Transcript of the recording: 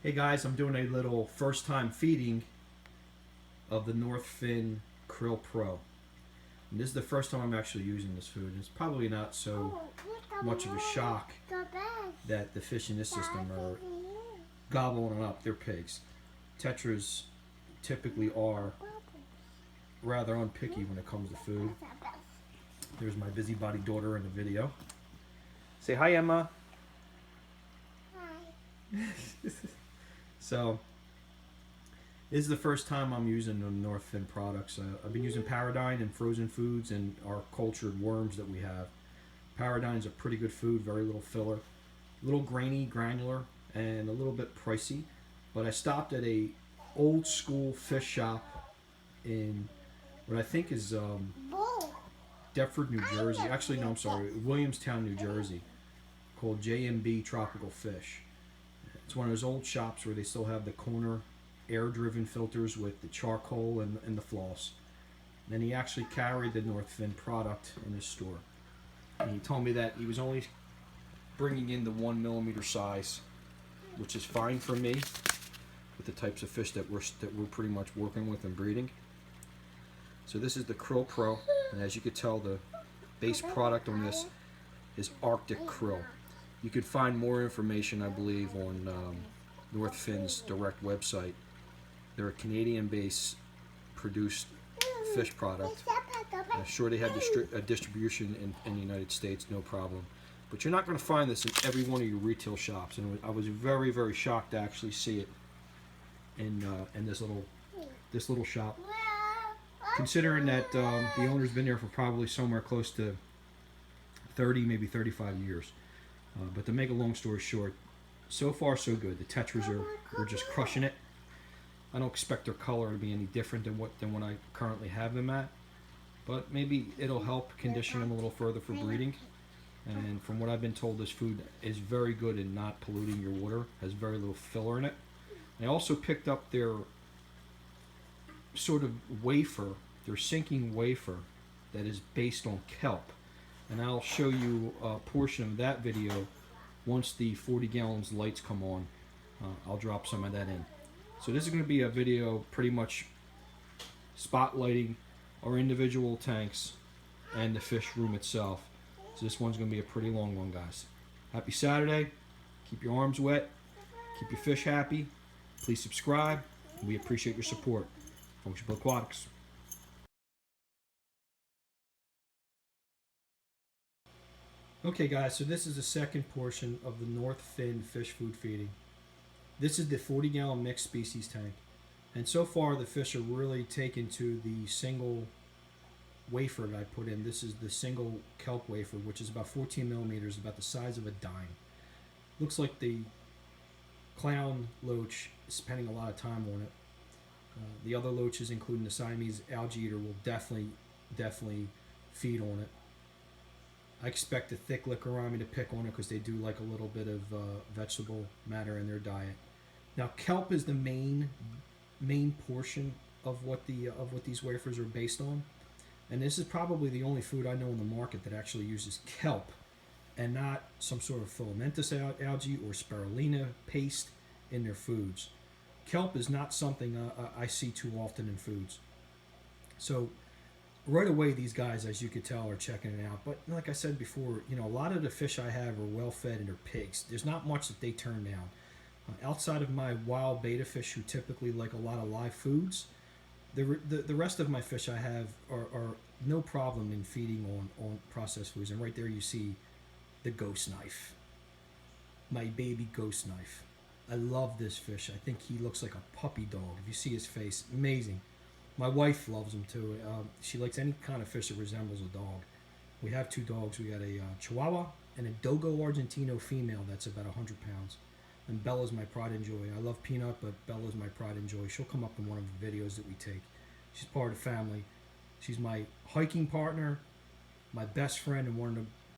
Hey guys, I'm doing a little first time feeding of the Northfin Krill Pro. And this is the first time I'm actually using this food. It's probably not so much of a shock that the fish in this system are gobbling up their pigs. Tetras typically are rather unpicky when it comes to food. There's my busybody daughter in the video. Say hi, Emma. Hi. So, this is the first time I'm using the Northfin products. I've been using Paradigm and frozen foods and our cultured worms that we have. Paradigm's a pretty good food, very little filler. A little grainy, granular, and a little bit pricey. But I stopped at a old school fish shop in what I think is Deptford, New Jersey. Actually, no, I'm sorry, Williamstown, New Jersey, called J&B Tropical Fish. It's one of those old shops where they still have the corner air-driven filters with the charcoal and the floss. And he actually carried the Northfin product in his store. And he told me that he was only bringing in the 1mm size, which is fine for me with the types of fish that we're pretty much working with and breeding. So this is the Krill Pro, and as you can tell, the base product on this is Arctic Krill. You could find more information, I believe, on Northfin's direct website. They're a Canadian-based produced fish product. I'm sure they have a distribution in the United States, no problem. But you're not going to find this in every one of your retail shops. And I was very, very shocked to actually see it in this little shop. Considering that the owner's been there for probably somewhere close to 30, maybe 35 years. But to make a long story short, so far so good. The tetras are just crushing it. I don't expect their color to be any different than what I currently have them at, but maybe it'll help condition them a little further for breeding. And from what I've been told, this food is very good in not polluting your water. Has very little filler in it. I also picked up their sort of wafer, their sinking wafer that is based on kelp. And I'll show you a portion of that video once the 40 gallons lights come on. I'll drop some of that in. So this is going to be a video pretty much spotlighting our individual tanks and the fish room itself. So this one's going to be a pretty long one, guys. Happy Saturday. Keep your arms wet. Keep your fish happy. Please subscribe. We appreciate your support. FunctionBuilt-Aquatics. Okay guys, so this is the second portion of the Northfin fish food feeding. This is the 40 gallon mixed species tank. And so far the fish are really taken to the single wafer that I put in. This is the single kelp wafer, which is about 14 millimeters, about the size of a dime. Looks like the clown loach is spending a lot of time on it. The other loaches, including the Siamese algae eater, will definitely feed on it. I expect the thick lickerami to pick on it because they do like a little bit of vegetable matter in their diet. Now kelp is the main portion of what these wafers are based on, and this is probably the only food I know in the market that actually uses kelp and not some sort of filamentous algae or spirulina paste in their foods. Kelp is not something I see too often in foods. So right away, these guys, as you could tell, are checking it out. But like I said before, a lot of the fish I have are well fed and they're pigs. There's not much that they turn down. Outside of my wild betta fish, who typically like a lot of live foods, the rest of my fish I have are no problem in feeding on processed foods. And right there you see the ghost knife, my baby ghost knife. I love this fish. I think he looks like a puppy dog. If you see his face, amazing. My wife loves them too. She likes any kind of fish that resembles a dog. We have two dogs. We got a Chihuahua and a Dogo Argentino female that's about 100 pounds. And Bella's my pride and joy. I love Peanut, but Bella's my pride and joy. She'll come up in one of the videos that we take. She's part of the family. She's my hiking partner, my best friend, and one of the